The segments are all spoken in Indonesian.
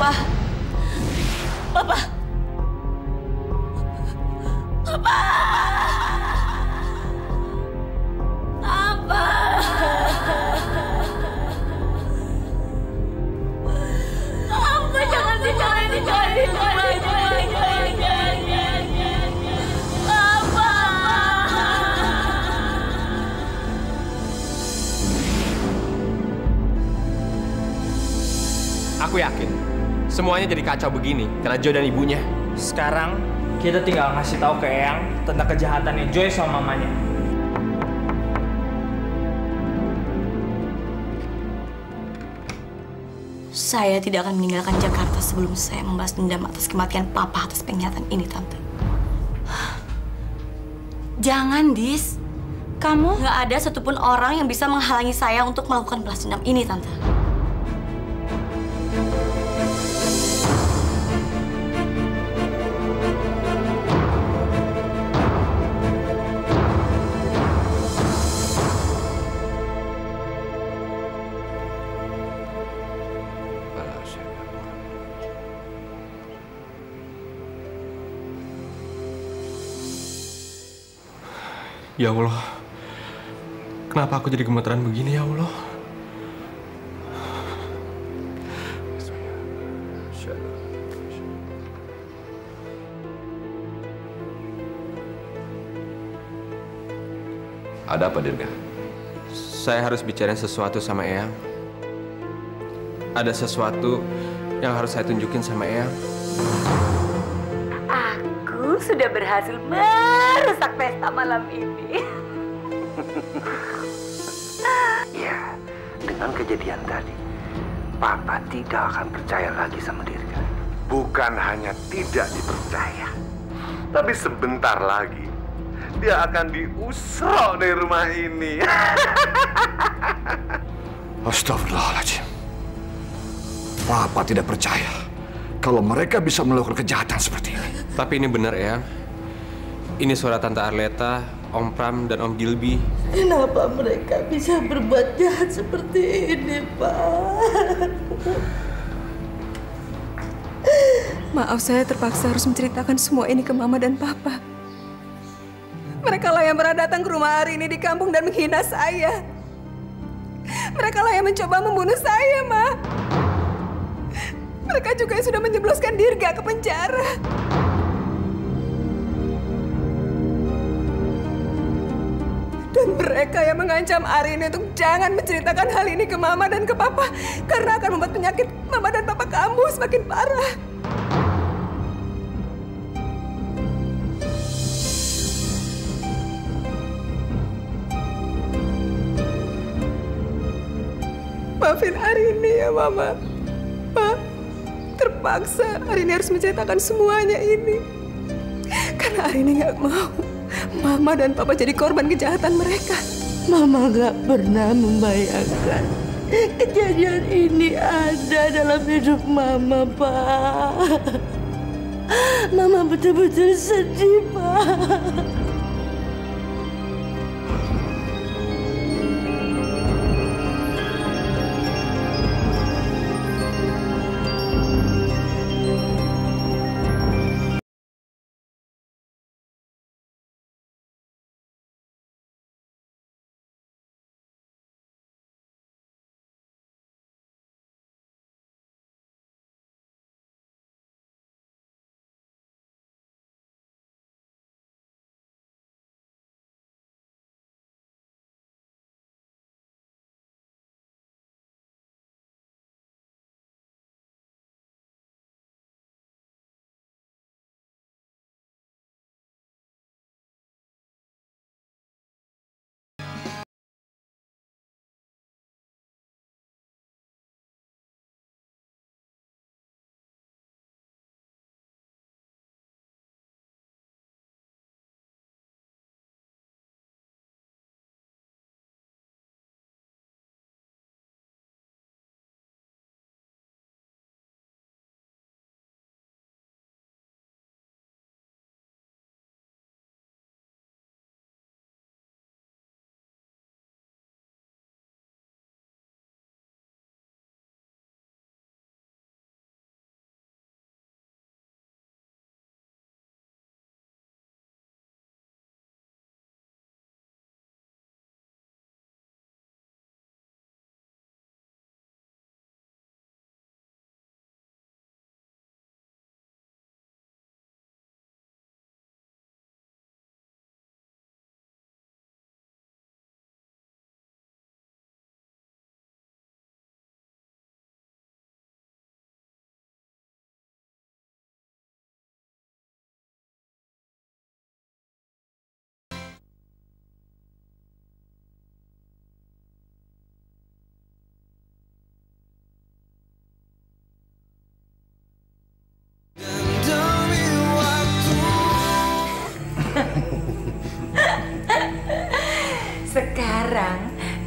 Papa. Papa. Papa. Papa. Papa, jangan tinggalin Papa. Papa. Aku yakin semuanya jadi kacau begini karena Joe dan ibunya. Sekarang kita tinggal ngasih tahu ke Eyang tentang kejahatannya Joy sama mamanya. Saya tidak akan meninggalkan Jakarta sebelum saya membalas dendam atas kematian Papa atas pengkhianatan ini, Tante. Jangan, Dis. Kamu nggak ada satupun orang yang bisa menghalangi saya untuk melakukan balas dendam ini, Tante. Ya Allah, kenapa aku jadi gemeteran begini ya Allah? Ada apa, Dirga? Saya harus bicarain sesuatu sama Eyang. Ada sesuatu yang harus saya tunjukin sama Eyang. Aku sudah berhasil merusak pesta malam ini. Ya, dengan kejadian tadi, Papa tidak akan percaya lagi sama Dirga. Bukan hanya tidak dipercaya, tapi sebentar lagi dia akan diusir dari rumah ini. Astagfirullahaladzim. Papa tidak percaya kalau mereka bisa melakukan kejahatan seperti ini. Tapi ini benar Eyang. Ini suara Tante Arleta, Om Pram, dan Om Gilby. Kenapa mereka bisa berbuat jahat seperti ini, Pak? Maaf, saya terpaksa harus menceritakan semua ini ke Mama dan Papa. Mereka lah yang pernah datang ke rumah hari ini di kampung dan menghina saya. Mereka lah yang mencoba membunuh saya, Ma. Mereka juga yang sudah menjebloskan Dirga ke penjara. Dan mereka yang mengancam Arini untuk jangan menceritakan hal ini ke Mama dan ke Papa karena akan membuat penyakit Mama dan Papa kamu semakin parah. Maafin Arini ya, Mama. Pak, terpaksa Arini harus menceritakan semuanya ini. Karena Arini nggak mau Mama dan Papa jadi korban kejahatan mereka. Mama gak pernah membayangkan kejadian ini ada dalam hidup Mama, Pak. Mama betul-betul sedih, Pak.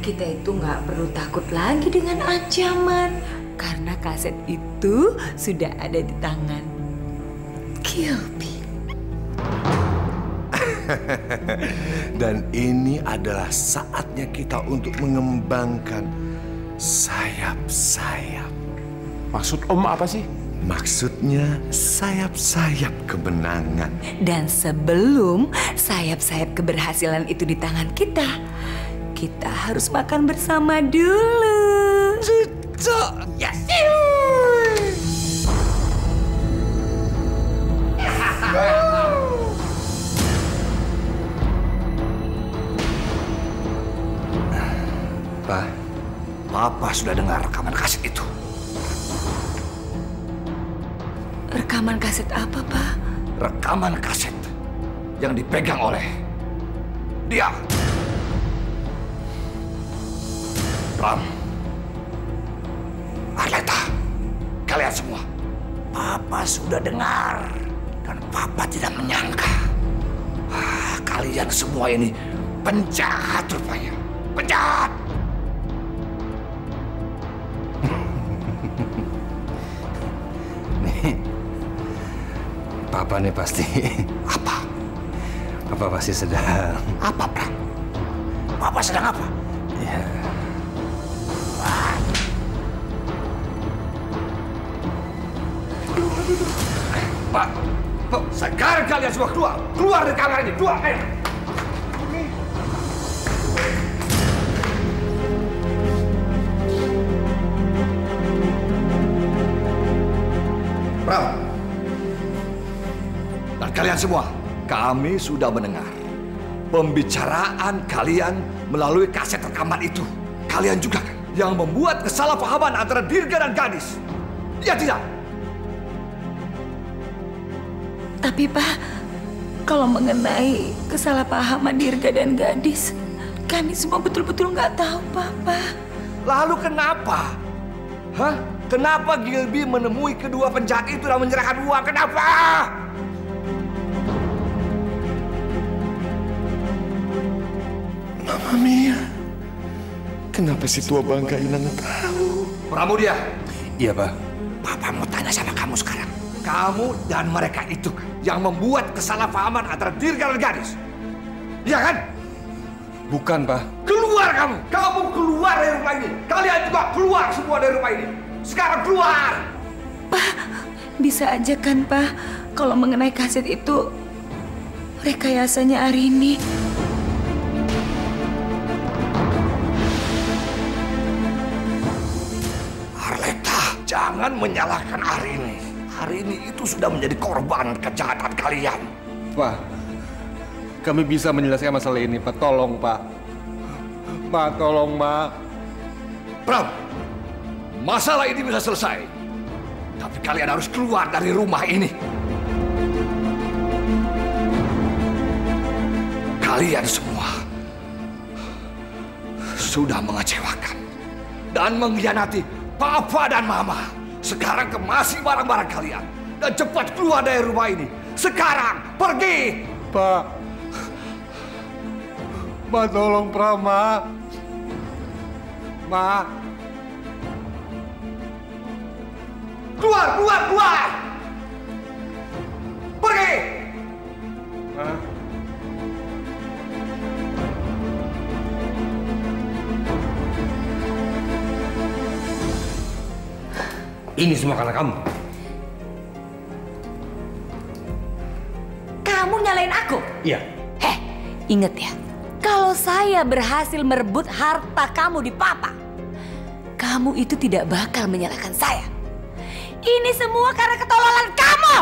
kita itu nggak perlu takut lagi dengan ancaman. Karena kaset itu sudah ada di tangan Gilby. Dan ini adalah saatnya kita untuk mengembangkan sayap-sayap. Maksud Om apa sih? Maksudnya sayap-sayap kemenangan. Dan sebelum sayap-sayap keberhasilan itu di tangan kita, kita harus makan bersama dulu. Cocok. Yes. Pak, Papa sudah dengar rekaman kaset itu. Rekaman kaset apa, Pak? Rekaman kaset yang dipegang oleh dia. Ram, Arleta, kalian semua. Papa sudah dengar dan Papa tidak menyangka. Kalian semua ini penjahat rupanya. Penjahat! Papa nih pasti. Apa? Papa pasti sedang. Apa, Pram? Papa sedang apa? Ya. Pak, sekarang kalian semua keluar. Keluar dari kamar ini. Keluar, ayo. Pram. Dan kalian semua, kami sudah mendengar pembicaraan kalian melalui kaset rekaman itu. Kalian juga kan yang membuat kesalahpahaman antara Dirga dan gadis. Ya tidak? Tapi Pak, kalau mengenai kesalahpahaman Dirga dan gadis, kami semua betul-betul nggak tahu, Papa. Lalu kenapa? Hah? Kenapa Gilby menemui kedua penjahat itu dan menyerahkan uang? Kenapa? Mama Mia, kenapa si tua bangka Inang tahu? Pramudia. Iya, Pak. Papa mau tanya sama kamu sekarang. Kamu dan mereka itu yang membuat kesalahpahaman antara Dirga dan gadis. Iya kan? Bukan, Pak. Keluar kamu! Kamu keluar dari rumah ini! Kalian juga keluar semua dari rumah ini! Sekarang keluar! Pak, bisa aja kan, Pak, kalau mengenai kaset itu rekayasanya Arini. Arleta, jangan menyalahkan Arini. Arini itu sudah menjadi korban kejahatan kalian. Pak, kami bisa menyelesaikan masalah ini, Pak. Tolong, Pak. Pak, tolong, Pak. Pram, masalah ini bisa selesai. Tapi kalian harus keluar dari rumah ini. Kalian semua sudah mengecewakan dan mengkhianati Papa dan Mama. Sekarang kemasi barang-barang kalian dan cepat keluar dari rumah ini. Sekarang pergi. Pak. Ma, tolong, Prama. Ma. Keluar, keluar, keluar. Pergi. Ma. Ini semua karena kamu. Kamu nyalain aku? Iya. Heh, inget ya. Kalau saya berhasil merebut harta kamu di Papa, kamu itu tidak bakal menyalahkan saya. Ini semua karena ketololan kamu!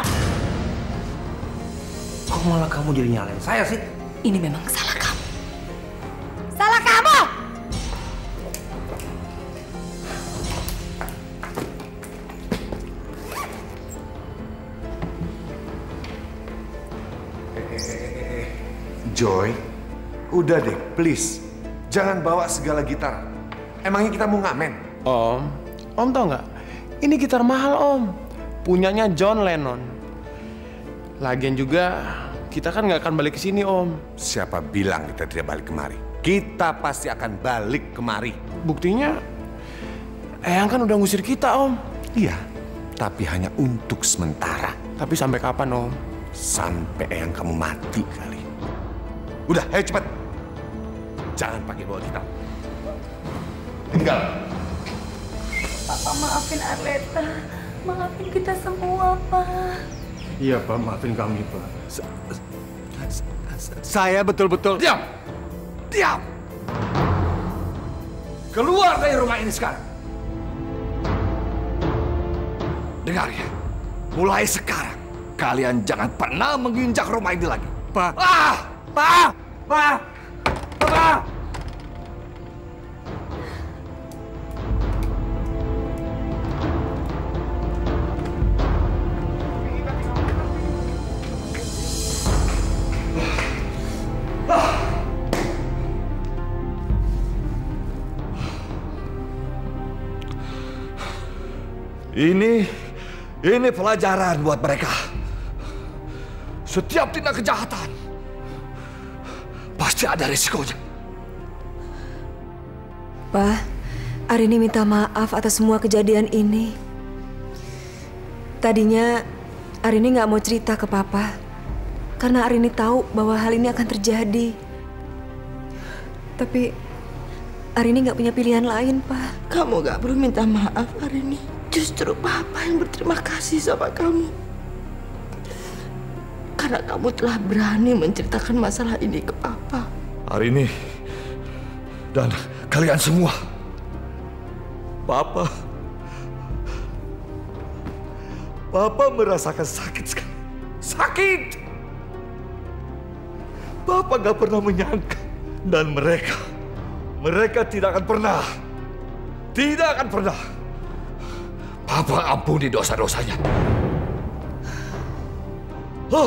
Kok malah kamu jadi nyalain saya sih? Ini memang salah kamu. Salah kamu! Joy, udah deh, please. Jangan bawa segala gitar. Emangnya kita mau ngamen? Om tau nggak? Ini gitar mahal, Om. Punyanya John Lennon. Lagian juga, kita kan nggak akan balik ke sini, Om. Siapa bilang kita tidak balik kemari? kita pasti akan balik kemari. Buktinya, Eyang kan udah ngusir kita, Om. Iya, tapi hanya untuk sementara. Tapi sampai kapan, Om? Sampai Eyang kamu mati kali. Udah, ayo cepat. Jangan pakai bawa kita. Tinggal. Papa maafin Arleta. Maafin kita semua, Pak. Iya, Pak. Maafin kami, Pak. Saya betul-betul... Diam! Diam! Keluar dari rumah ini sekarang. Dengar ya, mulai sekarang kalian jangan pernah menginjak rumah ini lagi. Pak. Ah! Pak! Pak! Pak! Ini pelajaran buat mereka. Setiap tindak kejahatan pasti ada risikonya. Pak, Arini minta maaf atas semua kejadian ini. Tadinya Arini nggak mau cerita ke Papa karena Arini tahu bahwa hal ini akan terjadi. Tapi Arini nggak punya pilihan lain, Pak. Kamu gak perlu minta maaf, Arini. Justru Papa yang berterima kasih sama kamu. Karena kamu telah berani menceritakan masalah ini ke Papa. Arini dan kalian semua, Papa merasakan sakit sekali. Sakit! Papa gak pernah menyangka. Dan mereka tidak akan pernah. Papa ampuni dosa-dosanya. Pa.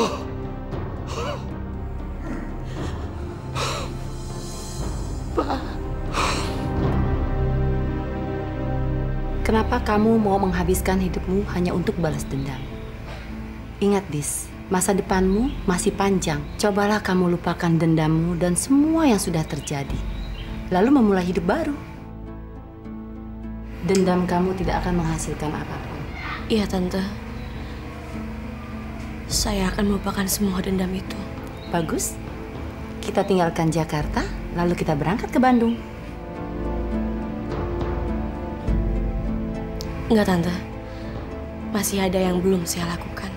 Kenapa kamu mau menghabiskan hidupmu hanya untuk balas dendam? Ingat, Dis, masa depanmu masih panjang. Cobalah kamu lupakan dendammu dan semua yang sudah terjadi. Lalu memulai hidup baru. Dendam kamu tidak akan menghasilkan apapun. Iya, Tante. Saya akan melupakan semua dendam itu. Bagus. Kita tinggalkan Jakarta, lalu kita berangkat ke Bandung. Enggak, Tante. Masih ada yang belum saya lakukan.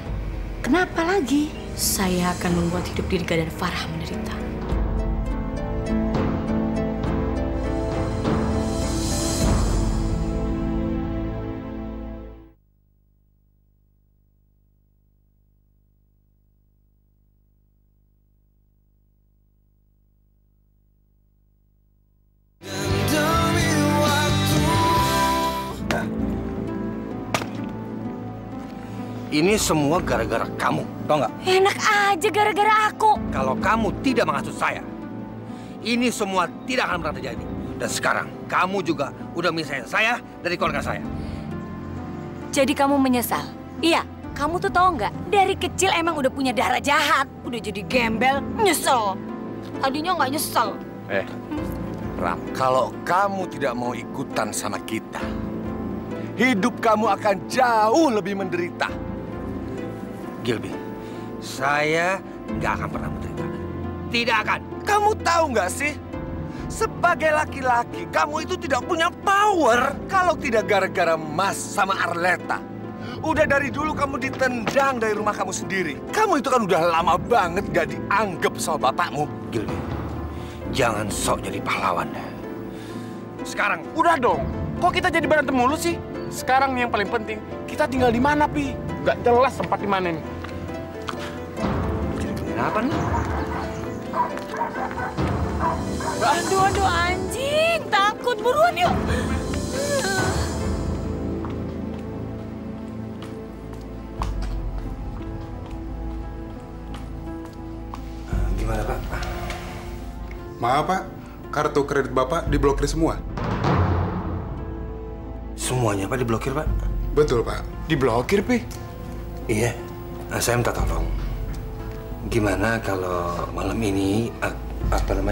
Kenapa lagi? Saya akan membuat hidup Dirga dan Farah menderita. Ini semua gara-gara kamu, tau nggak? Enak aja gara-gara aku. Kalau kamu tidak menghasut saya, ini semua tidak akan pernah terjadi. Dan sekarang, kamu juga udah misahin saya dari keluarga saya. Jadi kamu menyesal? Iya, kamu tuh tahu nggak? Dari kecil emang udah punya darah jahat. Udah jadi gembel, nyesel. Tadinya nggak nyesel. Ram, kalau kamu tidak mau ikutan sama kita, hidup kamu akan jauh lebih menderita. Gilby, saya nggak akan pernah menderita. Tidak akan. Kamu tahu nggak sih? Sebagai laki-laki, kamu itu tidak punya power kalau tidak gara-gara Mas sama Arleta. Udah dari dulu kamu ditendang dari rumah kamu sendiri. Kamu itu kan udah lama banget gak dianggap sama bapakmu. Gilby, jangan sok jadi pahlawan. Sekarang, udah dong. Kok kita jadi berantem mulu sih? Sekarang nih yang paling penting, kita tinggal di mana, Pi? Gak jelas tempat di mana nih. Jadi kenapa nih? Aduh, anjing. Takut, buruan yuk. Gimana, Pak? Maaf, Pak. Kartu kredit Bapak diblokir semua. Semuanya, Pak, diblokir, Pak? Betul, Pak. Diblokir, Pi? Iya. Saya minta tolong. Gimana kalau malam ini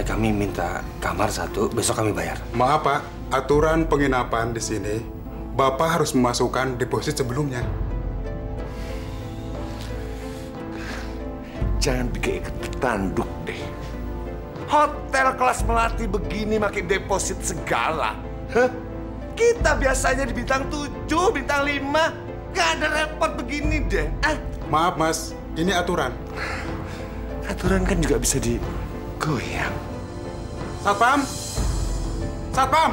Kami minta kamar 1, besok kami bayar. Maaf Pak, aturan penginapan di sini, Bapak harus memasukkan deposit sebelumnya. Jangan bikin ikat tanduk deh. Hotel kelas melati begini makin deposit segala. Hah? Kita biasanya di bintang 7, bintang 5. Gak ada repot begini deh. Maaf Mas, ini aturan. Aturan kan juga bisa digoyang. Satpam! Satpam!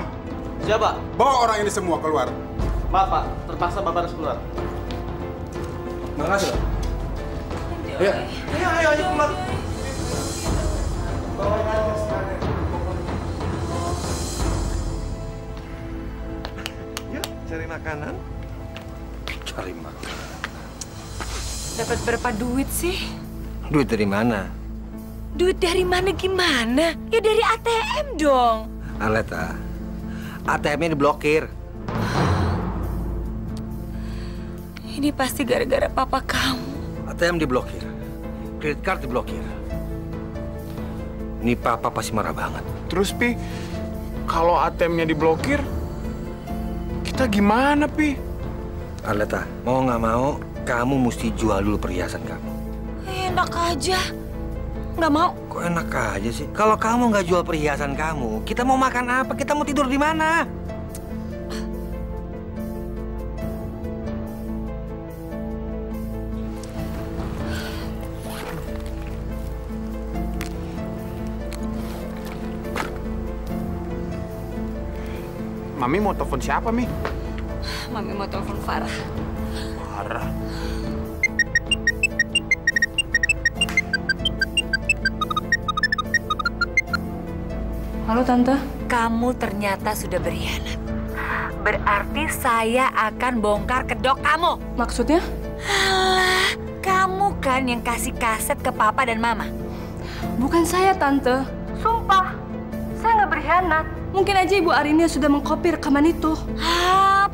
Siapa? Bawa orang ini semua keluar. Maaf Pak, terpaksa Bapak harus keluar. Makasih. Ayo, ayo keluar. Yuk, cari makanan. Cari makanan. Dapat berapa duit sih? Duit dari mana? Duit dari mana gimana? Ya dari ATM dong. Aleta, ATM-nya diblokir. Ini pasti gara-gara papa kamu. ATM diblokir, kredit card diblokir. Ini papa pasti marah banget. Terus Pi, kalau ATM-nya diblokir, kita gimana Pi? Aleta, mau nggak mau, kamu mesti jual dulu perhiasan kamu. Enak aja. Nggak mau. Kok enak aja sih? Kalau kamu nggak jual perhiasan kamu, kita mau makan apa? Kita mau tidur di mana? Mami mau telepon siapa, Mi? Mami mau telepon Farah. Farah? Halo Tante. Kamu ternyata sudah berkhianat. Berarti saya akan bongkar kedok kamu. Maksudnya? Alah, kamu kan yang kasih kaset ke Papa dan Mama. Bukan saya, Tante. Sumpah, saya nggak berkhianat. Mungkin aja Ibu Arini sudah mengkopi rekaman itu.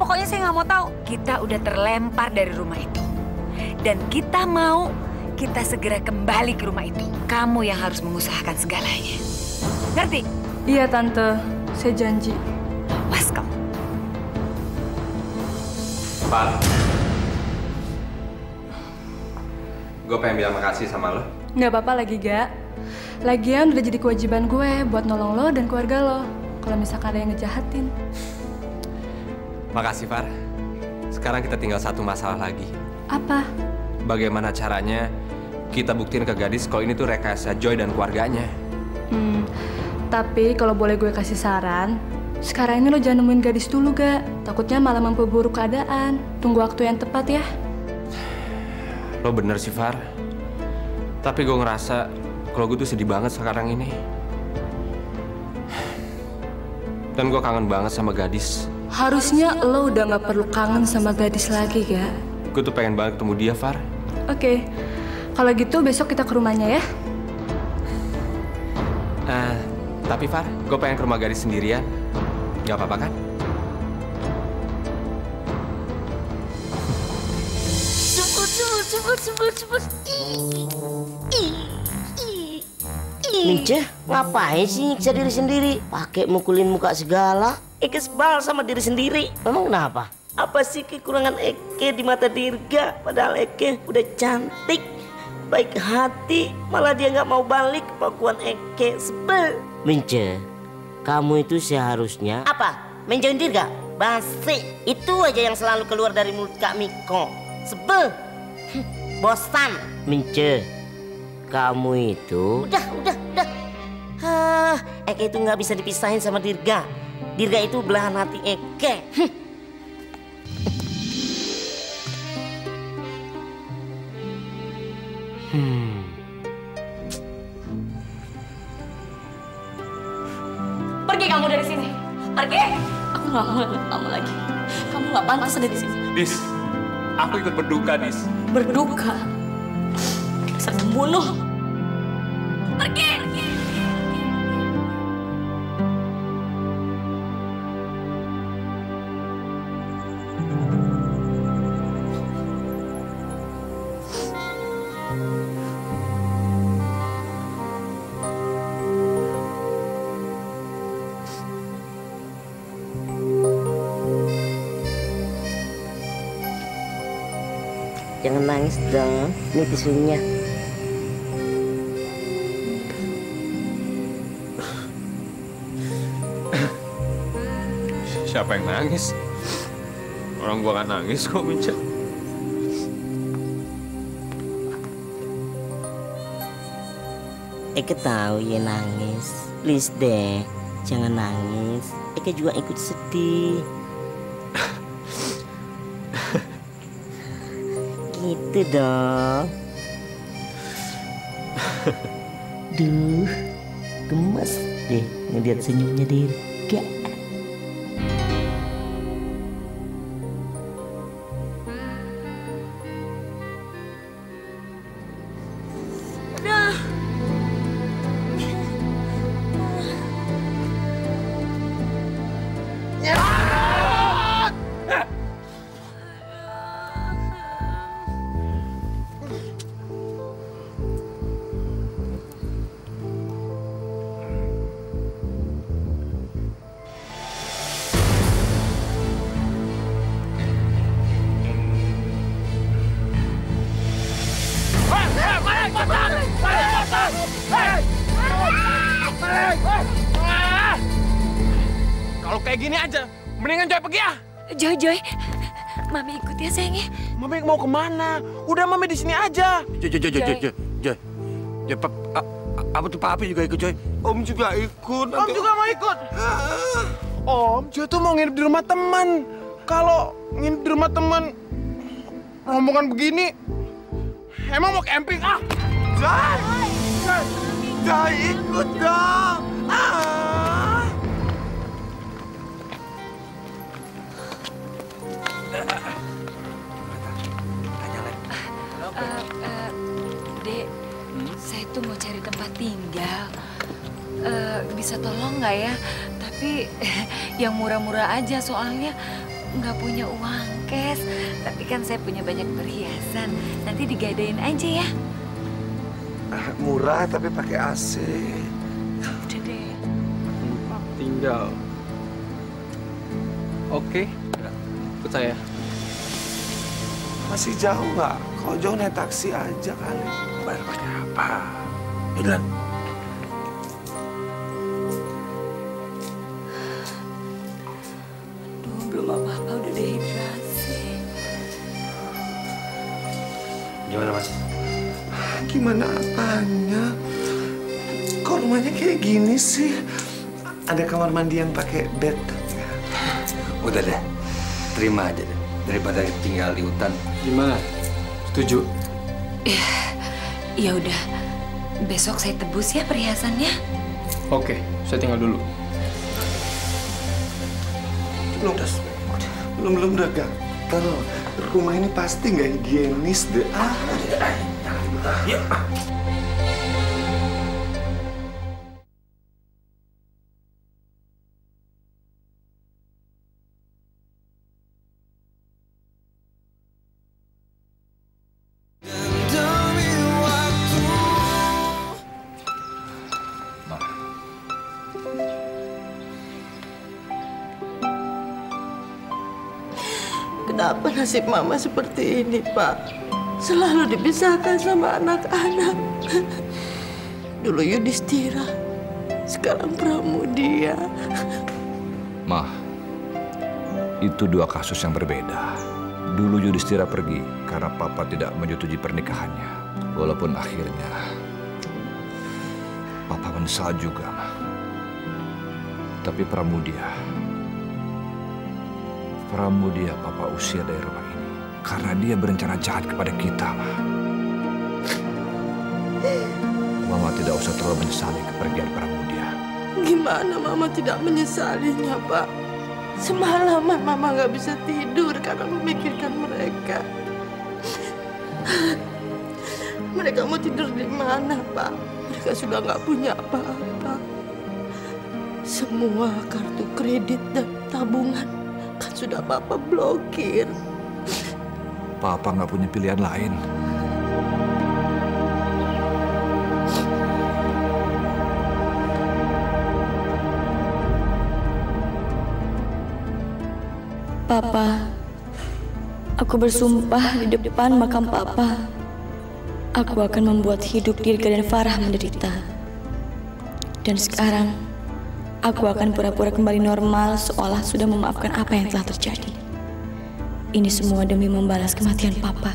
Pokoknya saya nggak mau tahu. Kita udah terlempar dari rumah itu. Dan kita mau kita segera kembali ke rumah itu. Kamu yang harus mengusahakan segalanya. Ngerti? Iya, Tante. Saya janji. Awas kamu. Pak, gue pengen bilang makasih sama lo. Nggak apa-apa lagi, Gak. Lagian udah jadi kewajiban gue buat nolong lo dan keluarga lo. Kalau misalkan ada yang ngejahatin. Makasih, Far. Sekarang kita tinggal satu masalah lagi. Apa? Bagaimana caranya kita buktiin ke gadis kalau ini tuh rekayasa Joy dan keluarganya. Tapi kalau boleh gue kasih saran, sekarang ini lo jangan nemuin gadis dulu, Gak. Takutnya malah memperburuk keadaan. Tunggu waktu yang tepat ya. Lo bener sih, Far. Tapi gue ngerasa kalau gue tuh sedih banget sekarang ini. Dan gue kangen banget sama gadis. Harusnya lo udah gak perlu kangen sama gadis lagi, Gak. Gue tuh pengen banget ketemu dia, Far. Oke. Kalau gitu besok kita ke rumahnya ya. Tapi Far, gue pengen ke rumah gadis sendirian. Gak apa-apa kan? Sebut. Mince, ngapain sih nyiksa diri sendiri? Pakai mukulin muka segala. Eke sebal sama diri sendiri. Memang kenapa? Apa sih kekurangan Eke di mata Dirga? Padahal Eke udah cantik, baik hati, malah dia nggak mau balik ke pangkuan Eke. Sebel. Mince, kamu itu seharusnya apa? Menjauhin Dirga? Basi, itu aja yang selalu keluar dari mulut Kak Miko. Sebel. Bosan. Mince, kamu itu udah. Eke itu nggak bisa dipisahin sama Dirga. Dirga itu belahan hati Eke. Pergi kamu dari sini. Pergi. Aku nggak mau lihat kamu lagi. Kamu nggak pantas ada di sini. Dis, aku ikut berduka, Dis. Berduka. Bisa membunuh. Pergi. jangan nangis dong. Ini tisunya. Siapa yang nangis? Orang gua kan nangis kok, Mince. Eke tahu ya nangis. Please deh, jangan nangis. Eke juga ikut sedih. Gitu dong. Duh, gemes deh ngeliat senyumnya Dirga. Kalau kayak gini aja, mendingan Joy pergi ya. Joy, Mami ikut ya sayangnya. Mami mau kemana? Udah Mami di sini aja. Joy. Apa tuh Papi juga ikut, Joy? Om juga ikut. Om juga mau ikut. Om, Joy tuh mau nginep di rumah teman. Kalau nginep di rumah teman, rombongan begini, emang mau camping? Joy ikut dong. Dek, saya tuh mau cari tempat tinggal. Bisa tolong nggak ya? Tapi yang murah-murah aja soalnya nggak punya uang cash. Tapi kan saya punya banyak perhiasan. Nanti digadain aja ya. Murah tapi pakai AC. Udah deh. Tempat tinggal. Oke, ikut saya. Masih jauh nggak? Kalau jauh naik taksi aja kali. Bayar pakai apa? Idlan. Duh, belum apa-apa udah dehidrasi. Gimana, Mas? Gimana apanya? Kok rumahnya kayak gini sih? Ada kamar mandi yang pakai bed? Udah deh, terima aja deh. Daripada tinggal di hutan. Gimana? Setuju? Ya udah, besok saya tebus ya perhiasannya. Oke, saya tinggal dulu. Belum udah gatel. Rumah ini pasti nggak higienis deh. Yuk. Kenapa nasib Mama seperti ini, Pak? Selalu dipisahkan sama anak-anak. Dulu Yudhistira, sekarang Pramudia. Ma, itu dua kasus yang berbeda. Dulu Yudhistira pergi karena Papa tidak menyetujui pernikahannya. Walaupun akhirnya Papa menyesal juga, Ma. Tapi Pramudia Papa usir dari rumah ini karena dia berencana jahat kepada kita, Ma. Mama tidak usah terlalu menyesali kepergian Pramudia. Gimana Mama tidak menyesalinya, Pak? Semalaman Mama nggak bisa tidur karena memikirkan mereka. Mereka mau tidur di mana, Pak? Mereka sudah nggak punya apa-apa. Semua kartu kredit dan tabungan kan sudah Papa blokir. Papa nggak punya pilihan lain. Papa, Aku bersumpah di depan makam Papa, aku akan membuat hidup Dirga dan Farah menderita. Dan sekarang, aku akan pura-pura kembali normal seolah sudah memaafkan apa yang telah terjadi. Ini semua demi membalas kematian Papa.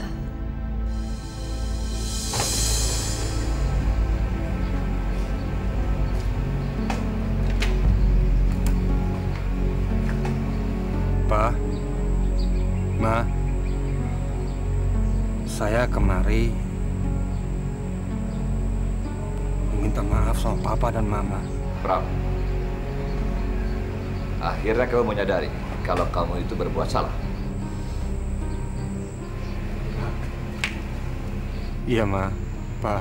Pa, Ma, saya kemari meminta maaf sama Papa dan Mama. Pram, akhirnya kamu menyadari kalau kamu itu berbuat salah. Iya, Ma. Pa,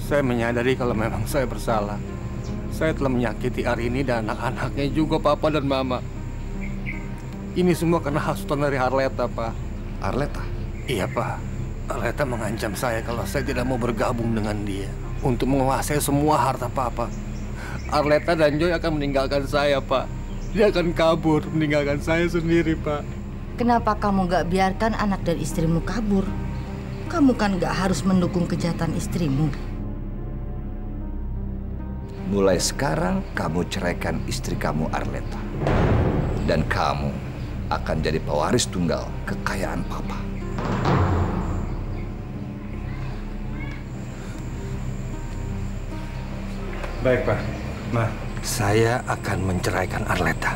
saya menyadari kalau memang saya bersalah. Saya telah menyakiti Arini dan anak-anaknya juga, Papa dan Mama. Ini semua karena hasutan dari Arleta, Pak. Arleta? Iya, Pak. Arleta mengancam saya kalau saya tidak mau bergabung dengan dia untuk menguasai semua harta Papa. Arleta dan Joy akan meninggalkan saya, Pak. Dia akan kabur, meninggalkan saya sendiri, Pak. Kenapa kamu gak biarkan anak dan istrimu kabur? Kamu kan gak harus mendukung kejahatan istrimu. Mulai sekarang kamu ceraikan istri kamu Arleta. Dan kamu akan jadi pewaris tunggal kekayaan Papa. Baik, Pak. Ma, saya akan menceraikan Arleta.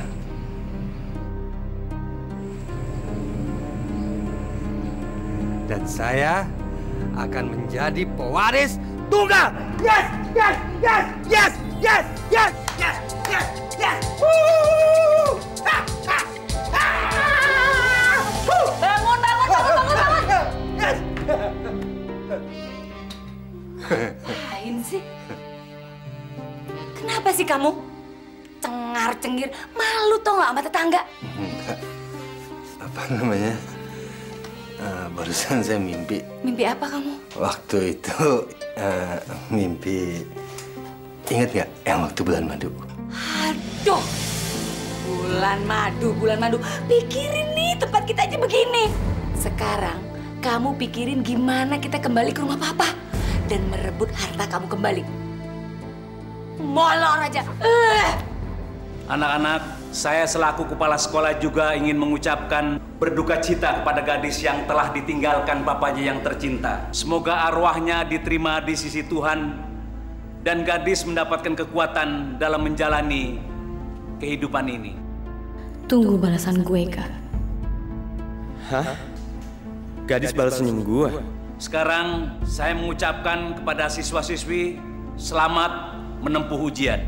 Dan saya akan menjadi pewaris tunggal. Yes, yes, yes, yes, yes, yes, yes, yes, yes. Woo! Ha, ha, ha! Woo! Bangun, bangun, bangun, bangun, bangun. Yes. Ngapain sih? Kenapa sih kamu? Cengar-cengir, malu tau nggak sama tetangga? Apa namanya? Barusan saya mimpi. Mimpi apa kamu? Waktu itu mimpi. Ingat nggak yang waktu bulan madu? Aduh, bulan madu. Pikirin nih tempat kita aja begini. Sekarang kamu pikirin gimana kita kembali ke rumah Papa dan merebut harta kamu kembali. Molor aja. Anak-anak, saya selaku kepala sekolah juga ingin mengucapkan berduka cita kepada gadis yang telah ditinggalkan papanya yang tercinta. Semoga arwahnya diterima di sisi Tuhan dan gadis mendapatkan kekuatan dalam menjalani kehidupan ini. Tunggu balasan gue, Kak. Hah? Gadis balas senyum gue? Sekarang saya mengucapkan kepada siswa-siswi selamat menempuh ujian.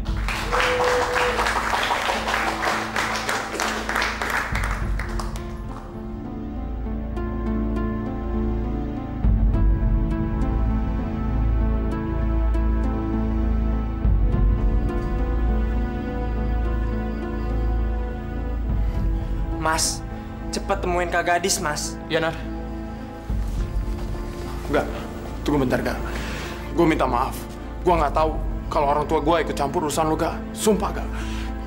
Mas, cepat temuin Kak Gadis, Mas. Iya, Nar. Enggak, tunggu bentar, Kak. Gue minta maaf. Gue nggak tahu kalau orang tua gue ikut campur urusan lu, Kak. Sumpah, Kak.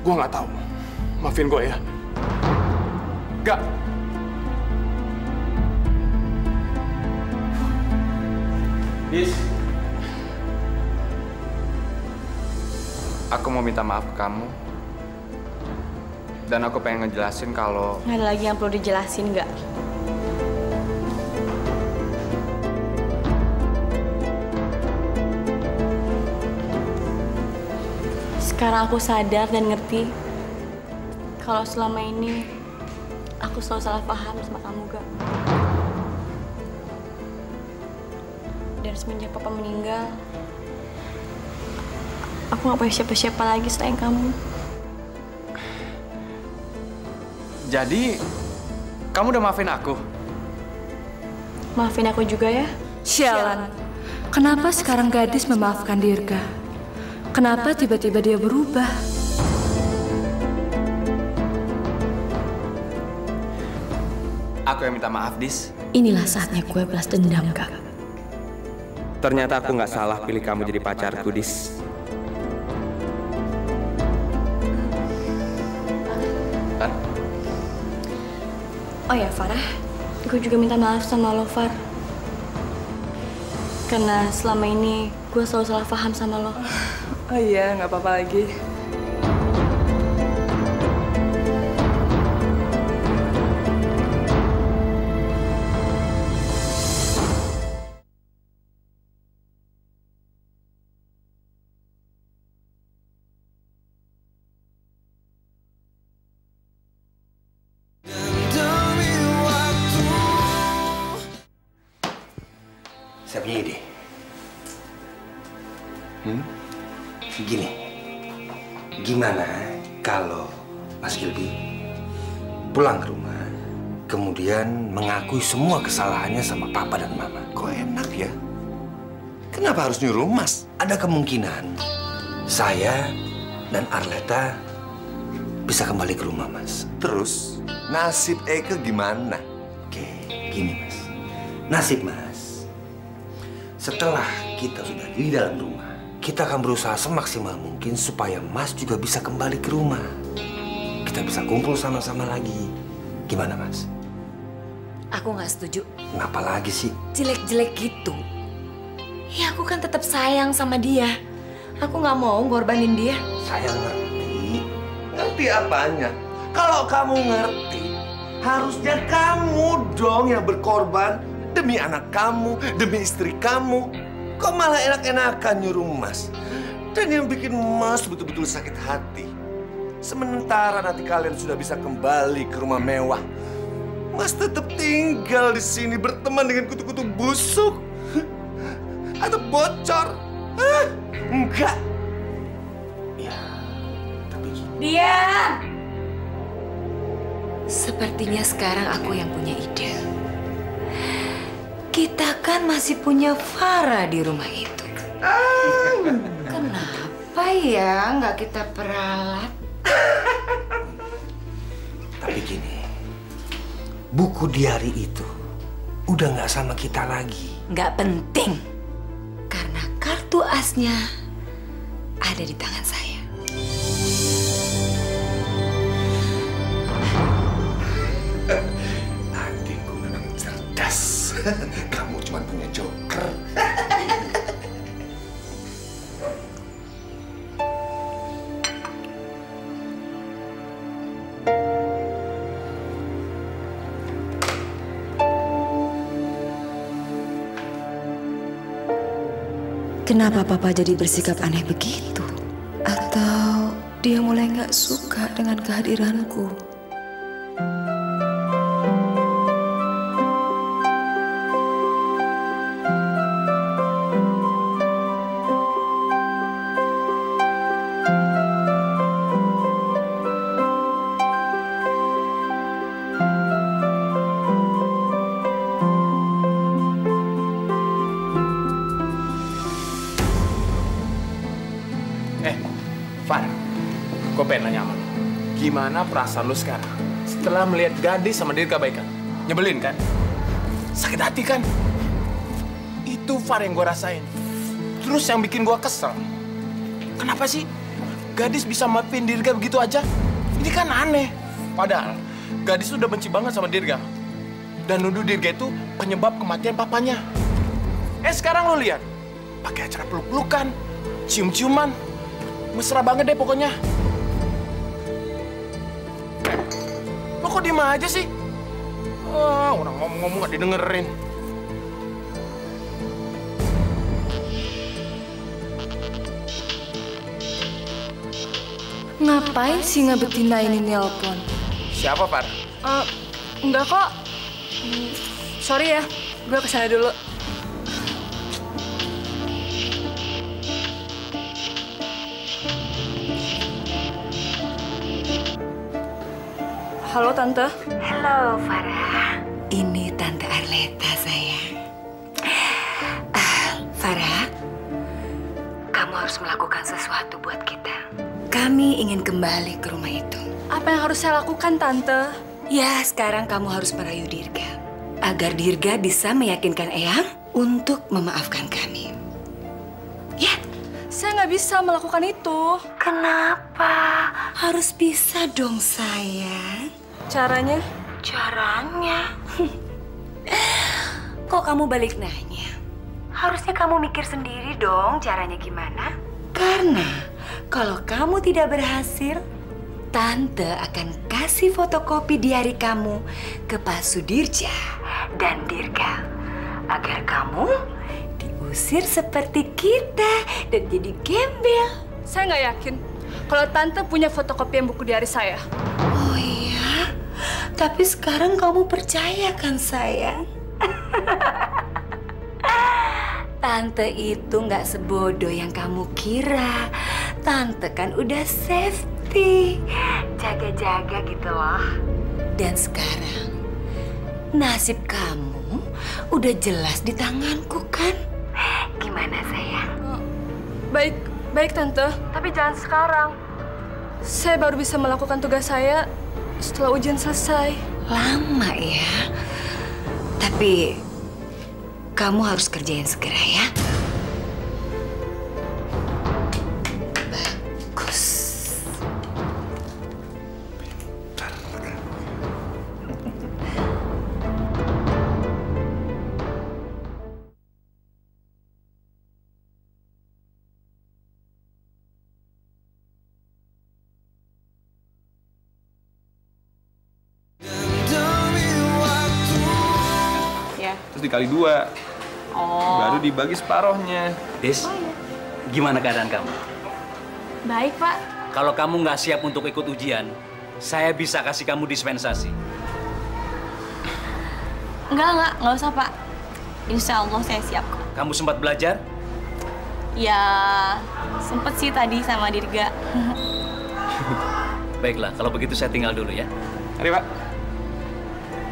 Gue nggak tahu. Maafin gue ya. Kak. Dis. Aku mau minta maaf ke kamu. Dan aku pengen ngejelasin kalau... Nggak ada lagi yang perlu dijelasin, nggak? Sekarang aku sadar dan ngerti kalau selama ini aku selalu salah paham sama kamu, Gak. Dan semenjak Papa meninggal, aku nggak punya siapa-siapa lagi selain kamu. Jadi, kamu udah maafin aku? Maafin aku juga ya. Sialan, kenapa sekarang Gadis memaafkan Dirga? Kenapa tiba-tiba dia berubah? Aku yang minta maaf, Dis. Inilah saatnya gue balas dendam, Kak. Ternyata aku nggak salah pilih kamu jadi pacarku, Dis. Oh ya, Farah. gue juga minta maaf sama lo, Far. Karena selama ini gue selalu salah paham sama lo. Oh iya, nggak apa-apa lagi. Saya punya ide. Gini, gimana kalau Mas Gilby pulang ke rumah, kemudian mengakui semua kesalahannya sama Papa dan Mama? Kok enak ya? Kenapa harus nyuruh Mas? Ada kemungkinan saya dan Arleta bisa kembali ke rumah, Mas. Terus, nasib Eke gimana? Oke, gini, Mas. Nasib Mas, setelah kita sudah di dalam rumah, kita akan berusaha semaksimal mungkin supaya Mas juga bisa kembali ke rumah. Kita bisa kumpul sama-sama lagi. Gimana, Mas? Aku nggak setuju. Kenapa lagi sih? Jelek-jelek gitu. Ya aku kan tetap sayang sama dia. Aku nggak mau ngorbanin dia. Saya ngerti. Ngerti apanya? Kalau kamu ngerti, harusnya kamu dong yang berkorban demi anak kamu, demi istri kamu. Kok malah enak-enakan nyuruh Mas? Dan yang bikin Mas betul-betul sakit hati. Sementara nanti kalian sudah bisa kembali ke rumah mewah, Mas tetap tinggal di sini berteman dengan kutu-kutu busuk atau bocor. Hah? Enggak. Ya, tapi Diam! Sepertinya sekarang aku yang punya ide. Kita kan masih punya Farah di rumah itu. Kenapa ya nggak kita peralat? Tapi gini, buku diari itu udah nggak sama kita lagi. Nggak penting, karena kartu asnya ada di tangan saya. Adikku memang cerdas. Kamu cuma punya joker. Kenapa Papa jadi bersikap aneh begitu? Atau dia mulai nggak suka dengan kehadiranku? Van, gue pengen nanya sama lu. Gimana perasaan lu sekarang? Setelah melihat gadis sama Dirga baikan. Nyebelin kan? Sakit hati kan? Itu Van yang gue rasain. Terus yang bikin gue kesel. Kenapa sih gadis bisa maafin Dirga begitu aja? Ini kan aneh. Padahal gadis udah benci banget sama Dirga. Dan nuduh Dirga itu penyebab kematian papanya. Sekarang lu lihat. Pakai acara peluk-pelukan, cium-ciuman. Mesra banget deh pokoknya. Lo kok diem aja sih? Orang ngomong-ngomong gak didengerin. Ngapain sih Nggak Betina ini nelpon? Siapa, Par? Enggak kok. Sorry ya, gue kesana dulu. Halo Tante. Halo Farah. Ini Tante Arleta sayang. Farah, kamu harus melakukan sesuatu buat kita. Kami ingin kembali ke rumah itu. Apa yang harus saya lakukan, Tante? Ya, sekarang kamu harus merayu Dirga. Agar Dirga bisa meyakinkan Eyang untuk memaafkan kami. Ya. Saya nggak bisa melakukan itu. Kenapa? Harus bisa dong, sayang. Caranya? Caranya? Kok kamu balik nanya? Harusnya kamu mikir sendiri dong caranya gimana. Karena kalau kamu tidak berhasil, Tante akan kasih fotokopi diari kamu ke Pak Sudirja dan Dirga. Agar kamu diusir seperti kita dan jadi gembel. Saya nggak yakin kalau Tante punya fotokopi buku diari saya. Oh iya? Tapi sekarang kamu percaya kan sayang? Tante itu nggak sebodoh yang kamu kira. Tante kan udah safety, jaga-jaga gitu loh. Dan sekarang nasib kamu udah jelas di tanganku kan? Gimana sayang? Baik Tante. Tapi jangan sekarang. Saya baru bisa melakukan tugas saya setelah ujian selesai. Lama ya. Tapi kamu harus kerjain segera ya. Bagus. Terus dikali 2. Baru dibagi separohnya. Des, gimana keadaan kamu? Baik, Pak. Kalau kamu nggak siap untuk ikut ujian, saya bisa kasih kamu dispensasi. Enggak usah, Pak. Insya Allah saya siap kok. Kamu sempat belajar? Ya, sempet sih tadi sama Dirga. Baiklah, kalau begitu saya tinggal dulu ya. Mari, Pak.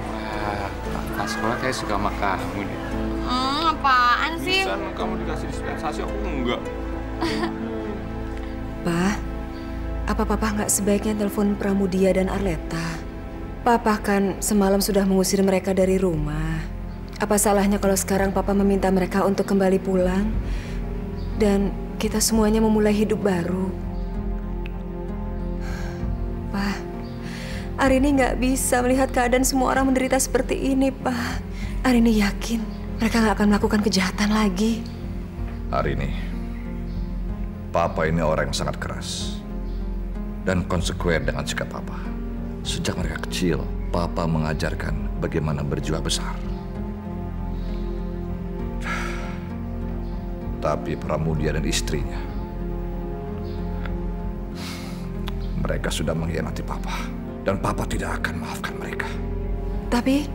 Wah, kakak sekolah kayak suka sama kamu nih. Apaan sih? Bisa kamu dikasih dispensasi, aku enggak. Pak, apa Papa nggak sebaiknya telepon Pramudia dan Arleta? Papa kan semalam sudah mengusir mereka dari rumah. Apa salahnya kalau sekarang Papa meminta mereka untuk kembali pulang? Dan kita semuanya memulai hidup baru. Pak, Arini nggak bisa melihat keadaan semua orang menderita seperti ini, Pak. Arini yakin mereka nggak akan melakukan kejahatan lagi. Arini, Papa ini orang yang sangat keras dan konsekuen dengan sikap Papa. Sejak mereka kecil, Papa mengajarkan bagaimana berjiwa besar. Tapi Pramudia dan istrinya, mereka sudah mengkhianati Papa. Dan Papa tidak akan maafkan mereka. Tapi...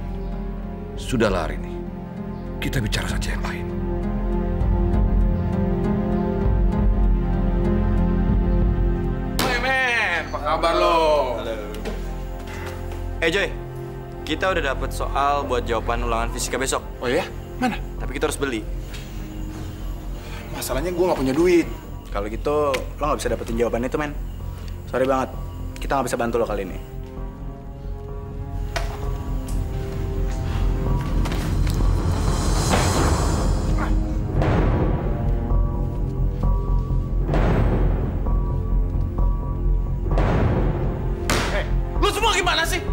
Sudahlah Arini, kita bicara saja yang lain. Hai men, apa kabar lo? Halo. Joy, kita udah dapet soal buat jawaban ulangan fisika besok. Oh ya? Mana? Tapi kita harus beli. Masalahnya gue nggak punya duit. Kalau gitu, lo nggak bisa dapetin jawaban itu, men. Sorry banget, kita nggak bisa bantu lo kali ini. Lu semua gimana sih?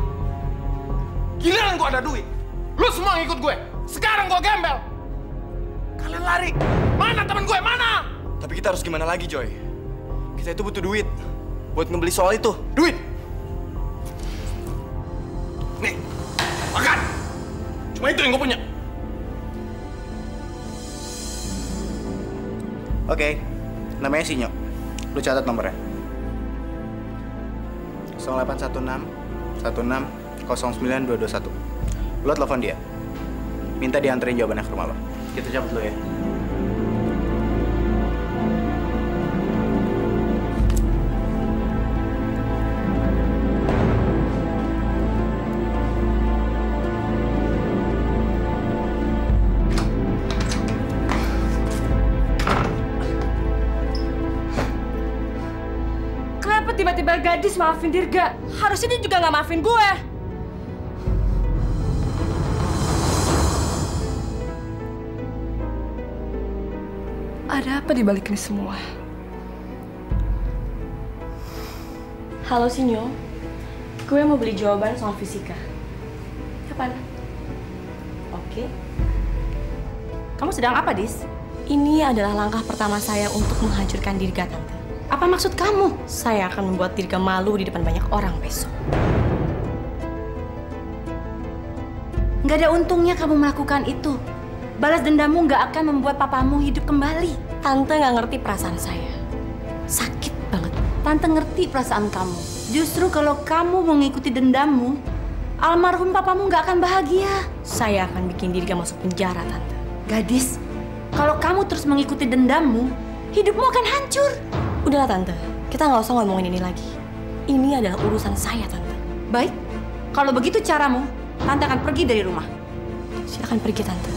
Giliran gue ada duit, lu semua ngikut gue. Sekarang gue gembel. Kalian lari. Mana teman gue, mana? Tapi kita harus gimana lagi, Joy? Kita itu butuh duit buat ngebeli soal itu. Duit? Nih, makan. Cuma itu yang gue punya. Oke, namanya Sinyo. Lu catat nomornya. 0816 16 09 221. Lo telepon dia. Minta dianterin jawabannya ke rumah lo. Kita cabut dulu ya. Kenapa tiba-tiba gadis maafin Dirga? Harusnya dia juga nggak maafin gue. Ada apa di balik ini semua? Halo Sinyo, gue mau beli jawaban soal fisika. Kapan? Oke. Kamu sedang apa, Dis? Ini adalah langkah pertama saya untuk menghancurkan Dirga, Tante. Apa maksud kamu? Saya akan membuat Dirga malu di depan banyak orang besok. Nggak ada untungnya kamu melakukan itu. Balas dendammu nggak akan membuat papamu hidup kembali. Tante nggak ngerti perasaan saya. Sakit banget. Tante ngerti perasaan kamu. Justru kalau kamu mengikuti dendammu, almarhum papamu nggak akan bahagia. Saya akan bikin Dirga masuk penjara, Tante. Gadis, kalau kamu terus mengikuti dendammu, hidupmu akan hancur. Udahlah, Tante. Kita nggak usah ngomongin ini lagi. Ini adalah urusan saya, Tante. Baik, kalau begitu caramu, Tante akan pergi dari rumah. Silakan pergi, Tante.